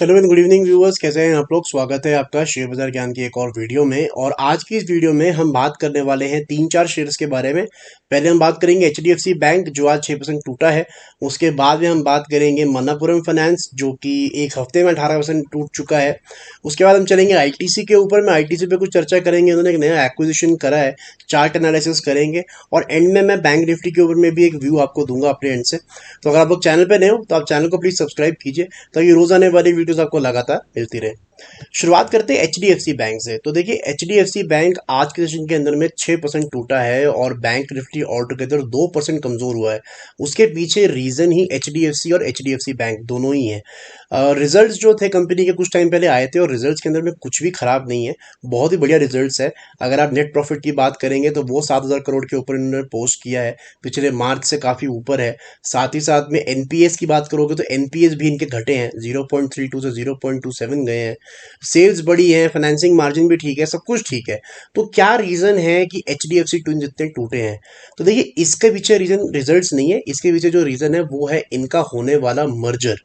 Hello and good evening viewers, कैसे हैं आप लोग। स्वागत है आपका शेयर बाजार ज्ञान की एक और वीडियो में। और आज की इस वीडियो में हम बात करने वाले हैं तीन चार शेयर्स के बारे में। पहले हम बात करेंगे एचडीएफसी बैंक जो आज 6% टूटा है। उसके बाद में हम बात करेंगे मन्नापुरम फाइनेंस जो कि एक हफ्ते में 18% टूट चुका है। उसके बाद हम चलेंगे आईटीसी के ऊपर में। आईटीसी पे कुछ चर्चा करेंगे, उन्होंने एक नया एक्विजिशन करा है, चार्ट एनालिसिस करेंगे। और एंड में मैं बैंक निफ्टी के ऊपर में भी एक व्यू आपको दूंगा अपने एंड से। तो अगर आप लोग चैनल पे नए हो तो आप चैनल को प्लीज सब्सक्राइब कीजिए ताकि रोज आने वाली वीडियोस आपको लगातार मिलती रहे। शुरुआत करते हैं एचडीएफसी बैंक से। तो देखिए एचडीएफसी बैंक आज के सेशन के अंदर में 6% टूटा है और बैंक निफ्टी ऑल टुगेदर 2% कमजोर हुआ है। उसके पीछे रीजन ही एचडीएफसी और एचडीएफसी बैंक दोनों ही हैं। रिजल्ट्स जो थे कंपनी के कुछ टाइम पहले आए थे और रिजल्ट्स के अंदर में कुछ भी खराब नहीं है, बहुत ही बढ़िया रिजल्ट्स है। अगर आप नेट प्रॉफिट की बात करेंगे तो वो 7,000 करोड़ के ऊपर इन्होंने पोस्ट किया है, पिछले मार्च से काफी ऊपर है। साथ ही साथ में एनपीएस की बात करोगे तो एनपीएस भी इनके घटे हैं, 0.32 से 0.27 गए हैं। सेल्स बड़ी है, फाइनेंसिंग मार्जिन भी ठीक है, सब कुछ ठीक है। तो क्या रीजन है कि एचडीएफसी ट्विंस इतने टूटे हैं? तो देखिए इसके पीछे रीजन रिजल्ट्स नहीं है, इसके पीछे जो रीजन है वो है इनका होने वाला मर्जर।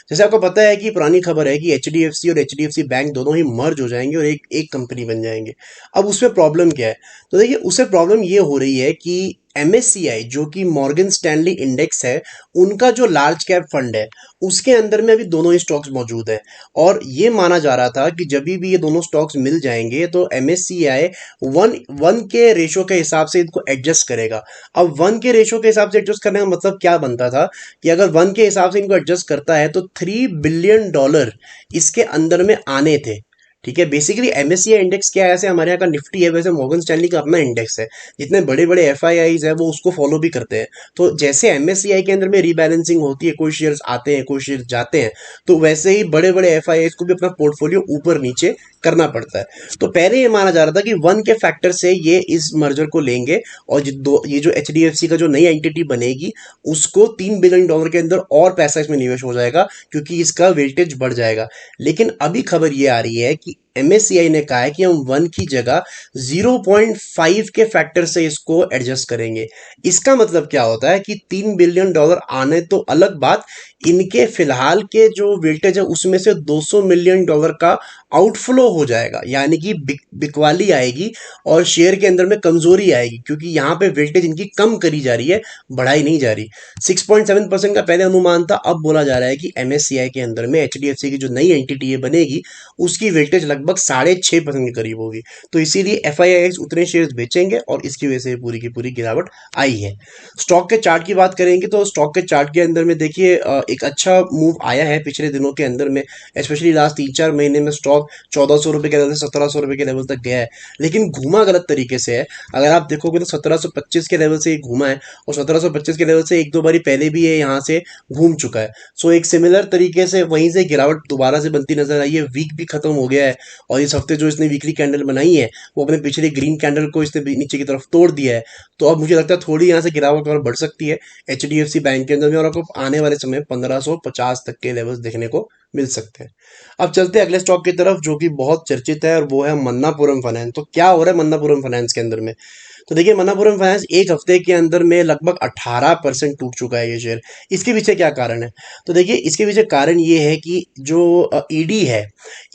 जैसे आपको पता है कि पुरानी खबर है कि एचडीएफसी और एचडीएफसी बैंक दोनों ही मर्ज हो जाएंगे और एक एक कंपनी बन जाएंगे। अब उसमें प्रॉब्लम क्या है? तो देखिए उससे प्रॉब्लम ये हो रही है कि एमएससीआई जो कि मॉर्गन स्टैनली इंडेक्स है, उनका जो लार्ज कैप फंड है उसके अंदर में अभी दोनों ही स्टॉक्स मौजूद है। और ये माना जा रहा था कि जब भी ये दोनों स्टॉक्स मिल जाएंगे तो एमएससीआई वन वन के रेशो के हिसाब से इनको एडजस्ट करेगा। अब वन के रेशो के हिसाब से एडजस्ट करने का मतलब क्या बनता था कि अगर वन के हिसाब से इनको एडजस्ट करता है तो $3 बिलियन इसके अंदर में आने थे। ठीक है, बेसिकली एमएससीआई इंडेक्स क्या है, ऐसे हमारे यहाँ का निफ्टी है वैसे मॉर्गन स्टैनली का अपना इंडेक्स है। जितने बड़े बड़े एफआईआईज है वो उसको फॉलो भी करते हैं। तो जैसे एमएससीआई के अंदर में रीबैलेंसिंग होती है, कोई शेयर्स आते हैं कोई शेयर्स जाते हैं, तो वैसे ही बड़े बड़े एफआईआईज को भी अपना पोर्टफोलियो ऊपर नीचे करना पड़ता है। तो पहले ये माना जा रहा था कि वन के फैक्टर से ये इस मर्जर को लेंगे और ये जो एचडीएफसी का जो नई एंटिटी बनेगी उसको $3 बिलियन के अंदर और पैसा इसमें निवेश हो जाएगा क्योंकि इसका वेल्टेज बढ़ जाएगा। लेकिन अभी खबर ये आ रही है कि एमएससीआई ने कहा है कि हम वन की जगह 0.5 के फैक्टर से इसको एडजस्ट करेंगे। इसका मतलब क्या होता है कि $3 बिलियन आने तो अलग बात, इनके फिलहाल के जो वेल्टेज है उसमें से $200 मिलियन का आउटफ्लो हो जाएगा, यानी कि बिकवाली आएगी और शेयर के अंदर में कमजोरी आएगी क्योंकि यहाँ पे वेल्टेज इनकी कम करी जा रही है, बढ़ाई नहीं जा रही। 6.7% का पहले अनुमान था, अब बोला जा रहा है कि एमएससीआई के अंदर में एचडीएफसी की जो नई एंटिटी बनेगी उसकी वेल्टेज लगभग 6.5% के करीब होगी। तो इसीलिए एफआईआईएक्स उतने शेयर्स बेचेंगे और इसकी वजह से पूरी की पूरी गिरावट आई है। स्टॉक के चार्ट की बात करेंगे तो स्टॉक के चार्ट के अंदर में देखिए एक अच्छा मूव आया है पिछले दिनों के अंदर में, स्पेशली लास्ट 3-4 महीने में स्टॉक 1400 रुपए के लेवल से 1700 रुपए के लेवल तक गया है, लेकिन घूमा गलत तरीके से है। अगर आप देखोगे तो 1725 के लेवल से ये घूमा है और 1725 के लेवल से एक दो बारी पहले भी ये यहाँ से घूम चुका है। सो एक सिमिलर तरीके से वहीं से गिरावट दोबारा से बनती नजर आई है। वीक भी खत्म हो गया है और इस हफ्ते जो इसने वीकली कैंडल बनाई है वो अपने पिछले ग्रीन कैंडल को इसने नीचे की तरफ तोड़ दिया है। तो अब मुझे लगता है थोड़ी यहाँ से गिरावट और बढ़ सकती है एचडीएफसी बैंक के अंदर में और आपको आने वाले समय 1550 तक के लेवल्स देखने को मिल सकते हैं। अब चलते हैं अगले स्टॉक की तरफ जो कि बहुत चर्चित है और वो है मन्नापुरम फाइनेंस। तो क्या हो रहा है मन्नापुरम फाइनेंस के अंदर में? तो देखिए मन्नापुरम फाइनेंस एक हफ्ते के अंदर में लगभग 18% टूट चुका है ये शेयर। इसके पीछे क्या कारण है? तो देखिए इसके पीछे कारण ये है कि जो ईडी है,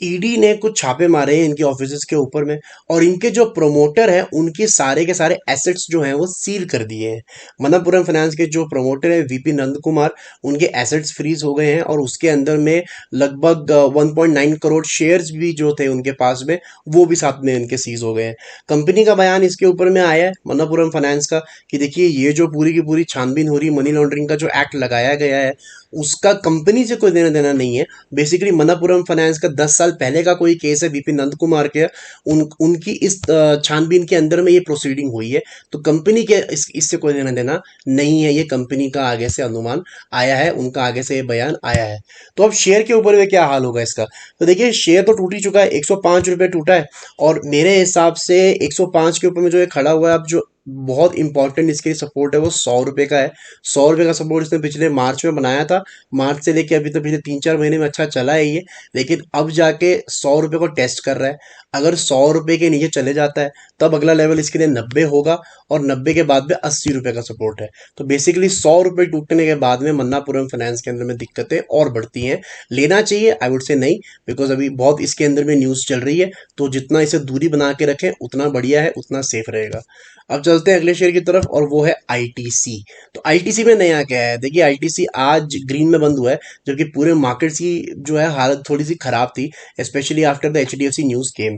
ईडी ने कुछ छापे मारे हैं इनके ऑफिस के ऊपर में और इनके जो प्रमोटर हैं उनके सारे के सारे एसेट्स जो हैं वो सील कर दिए हैं। मन्नापुरम फाइनेंस के जो प्रमोटर हैं वीपी नंद कुमार, उनके एसेट्स फ्रीज हो गए हैं और उसके अंदर में लगभग 1.9 करोड़ शेयर्स भी जो थे उनके पास में वो भी साथ में इनके सीज हो गए हैं। कंपनी का बयान इसके ऊपर में आया है मन्नापुरम फाइनेंस का कि देखिए ये जो पूरी की पूरी छानबीन हो रही, मनी लॉन्ड्रिंग का जो एक्ट लगाया गया है उसका कंपनी से कोई देना देना नहीं है। बेसिकली मन्नापुरम फाइनेंस का 10 साल पहले का कोई केस है वीपी नंद कुमार के, उनकी इस छानबीन के अंदर में ये प्रोसीडिंग हुई है। तो कंपनी के इससे कोई देना देना नहीं है, ये कंपनी का आगे से अनुमान आया है, उनका आगे से ये बयान आया है। तो अब शेयर के ऊपर में क्या हाल होगा इसका? तो देखिए शेयर तो टूट ही चुका है, 105 रुपये टूटा है और मेरे हिसाब से 105 के ऊपर में जो ये खड़ा हुआ है, अब जो बहुत इंपॉर्टेंट इसके सपोर्ट है वो 100 रुपये का है। 100 रुपये का सपोर्ट इसने पिछले मार्च में बनाया था। मार्च से लेके अभी तक पिछले 3-4 महीने में अच्छा चला है ये, लेकिन अब जाके 100 रुपये को टेस्ट कर रहा है। अगर 100 रुपये के नीचे चले जाता है तब अगला लेवल इसके लिए 90 होगा, और 90 के बाद में 80 रुपये का सपोर्ट है। तो बेसिकली 100 रुपये टूटने के बाद में मन्नापुरम फाइनेंस के अंदर में दिक्कतें और बढ़ती हैं। लेना चाहिए? आई वुड से नहीं, बिकॉज अभी बहुत इसके अंदर में न्यूज़ चल रही है, तो जितना इसे दूरी बना के रखें उतना बढ़िया है, उतना सेफ रहेगा। अब चलते हैं अगले शेयर की तरफ, और वो है आईटीसी। तो आईटीसी में नया क्या है? देखिए, आईटीसी आज ग्रीन में बंद हुआ है, जबकि पूरे मार्केट्स की जो है हालत थोड़ी सी खराब थी, specially after the HDFC news came.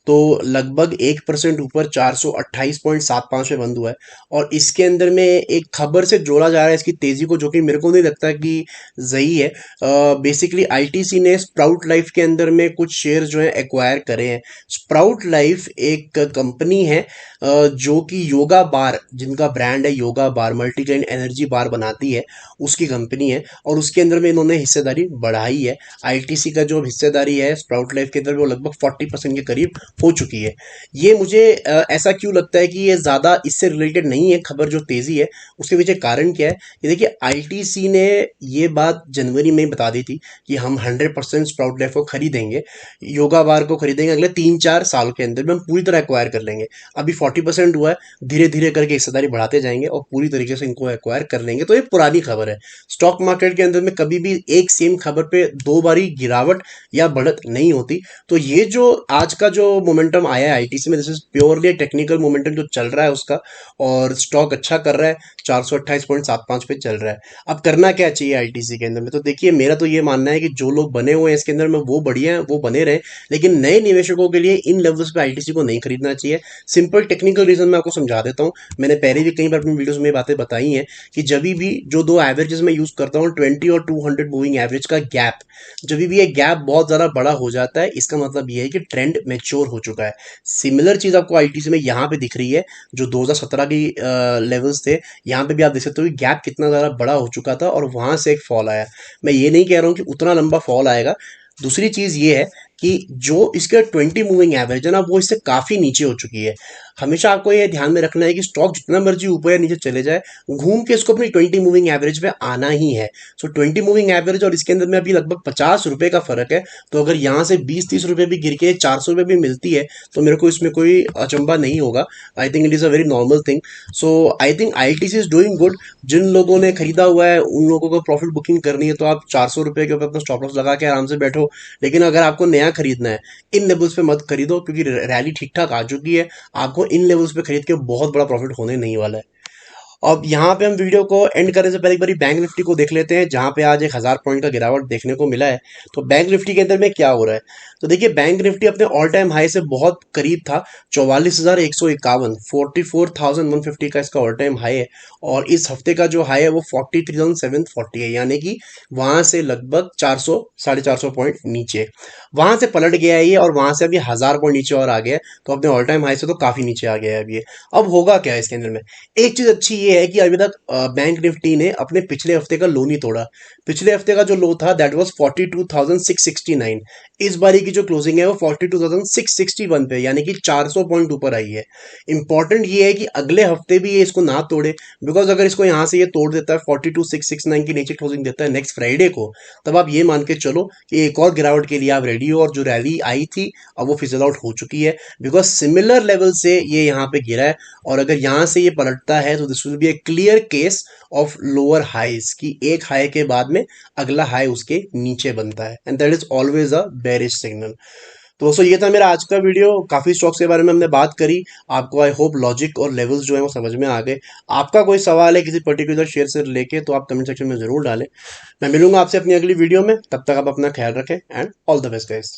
तो लगभग 1% ऊपर 428.75 पे बंद हुआ है। और इसके अंदर में एक खबर से जोड़ा जा रहा है इसकी तेजी को, जो कि मेरे को नहीं लगता कि सही है। बेसिकली आईटीसी ने स्प्राउट लाइफ के अंदर में कुछ शेयर जो है एक्वायर करे हैं। स्प्राउट लाइफ एक कंपनी है जो कि योगा बार, जिनका ब्रांड है योगा बार, मल्टीग्रेन एनर्जी बार बनाती है, उसकी कंपनी है। और उसके अंदर में इन्होंने हिस्सेदारी बढ़ाई है। आईटीसी का जो हिस्सेदारी है स्प्राउट लाइफ के अंदर वो लगभग 40% के करीब हो चुकी है। ये मुझे ऐसा क्यों लगता है कि ये ज़्यादा इससे रिलेटेड नहीं है खबर, जो तेज़ी है उसके पीछे कारण क्या है? ये देखिए, आईटीसी ने ये बात जनवरी में बता दी थी कि हम 100% स्प्राउट लाइफ को खरीदेंगे, योगा बार को खरीदेंगे, अगले 3-4 साल के अंदर में हम पूरी तरह एक्वायर कर लेंगे। अभी 40% हुआ है, धीरे धीरे करके हिस्सेदारी बढ़ाते जाएंगे और पूरी तरीके से इनको एक्वायर कर लेंगे। तो ये पुरानी खबर है। स्टॉक मार्केट के अंदर में कभी भी एक सेम खबर पे 2 बारी गिरावट या बढ़त नहीं होती। तो ये जो आज का जो मोमेंटम आया है आईटीसी में, this is purely technical momentum जो चल रहा है उसका, और स्टॉक अच्छा कर रहा है, 428.75 पे चल रहा है। अब करना क्या चाहिए आईटीसी के अंदर में? तो देखिए, मेरा तो ये मानना है कि जो लोग बने हुए हैं इसके अंदर में वो बढ़िया है, वो बने रहे, लेकिन नए निवेशकों के लिए इन लेवल्स पे आईटीसी को नहीं खरीदना चाहिए। सिंपल टेक्निकल रीजन मैं आपको समझा देता हूँ। मैंने पहले भी कई बार अपनी वीडियोस में बातें बताई हैं कि जब भी जो दो एवरेजेस मैं यूज करता हूँ, 20 और 200 मूविंग एवरेज का गैप, जब भी ये गैप बहुत ज्यादा बड़ा हो जाता है, इसका मतलब ये है कि ट्रेंड मैच्योर हो चुका है। सिमिलर चीज आपको आईटीसी में यहाँ पे दिख रही है, जो 2017 की लेवल्स थे, यहाँ पे भी आप देख सकते हो कि गैप कितना ज्यादा बड़ा हो चुका था और वहां से एक फॉल आया। मैं ये नहीं कह रहा हूँ कि उतना लंबा फॉल आएगा। दूसरी चीज ये है कि जो इसके 20 मूविंग एवरेज है ना, वो इससे काफी नीचे हो चुकी है। हमेशा आपको ये ध्यान में रखना है कि स्टॉक जितना मर्जी ऊपर या नीचे चले जाए, घूम के इसको अपनी 20 मूविंग एवरेज पे आना ही है। सो 20 मूविंग एवरेज और इसके अंदर में अभी लगभग 50 रुपए का फर्क है। तो अगर यहाँ से 20-30 रुपए भी गिर के 400 रुपए भी मिलती है, तो मेरे को इसमें कोई अचंबा नहीं होगा। I think it is a very normal thing. So I think ITC is doing good. जिन लोगों ने खरीदा हुआ है उन लोगों को प्रॉफिट बुकिंग करनी है, तो आप 400 रुपए के ऊपर अपना स्टॉप लॉस लगा के आराम से बैठो। लेकिन अगर आपको नया खरीदना है, इन लेवल्स पे मत खरीदो, क्योंकि रैली ठीक ठाक आ चुकी है। आपको इन लेवल्स पे खरीद के बहुत बड़ा प्रॉफिट होने नहीं वाला है। अब यहाँ पे हम वीडियो को एंड करने से पहले एक बार बैंक निफ्टी को देख लेते हैं, जहाँ पे आज 1000 पॉइंट का गिरावट देखने को मिला है। तो बैंक निफ्टी के अंदर में क्या हो रहा है? तो देखिए, बैंक निफ्टी अपने ऑल टाइम हाई से बहुत करीब था, 44,151, 44,150 का इसका ऑल टाइम हाई है। और इस हफ्ते का जो हाई है वो 43,740 है, यानी कि वहां से लगभग 400 450 पॉइंट नीचे वहां से पलट गया है ये, और वहां से अभी 1000 पॉइंट नीचे और आ गया है। तो अपने ऑल टाइम हाई से तो काफी नीचे आ गया है अभी ये। अब होगा क्या इसके अंदर में? एक चीज अच्छी ये है कि अभी तक बैंक निफ्टी ने अपने पिछले हफ्ते का लो नहीं तोड़ा। पिछले हफ्ते का जो लो था दैट वाज 42,669। इस बारी की जो क्लोजिंग है वो 42,661 पे, यानी कि 400 पॉइंट ऊपर आई है। इंपॉर्टेंट ये है कि अगले हफ्ते भी ये इसको ना तोड़े, बिकॉज अगर इसको यहां से ये तोड़ देता है, 42,669 की नीचे क्लोजिंग देता है नेक्स्ट फ्राइडे को, तब आप ये मान के चलो कि एक और गिरावट के लिए आप रेडी हो, और जो रैली आई थी अब वो फिजल आउट हो चुकी है, बिकॉज सिमिलर लेवल से ये यहाँ पे गिरा है। और अगर यहाँ से ये पलटता है तो this will be A clear case of lower highs, कि एक हाई के बाद में अगला हाई उसके नीचे बनता है, and that is always a bearish signal. तो दोस्तों, ये था मेरा आज का वीडियो। काफी स्टॉक्स के बारे में हमने बात करी। आपको आई होप लॉजिक और लेवल्स जो है वो समझ में आ गए। आपका कोई सवाल है किसी पर्टिकुलर शेयर से लेके, तो आप कमेंट सेक्शन में जरूर डालें। मैं मिलूंगा आपसे अपनी अगली वीडियो में, तब तक आप अपना ख्याल रखें, and all the best guys.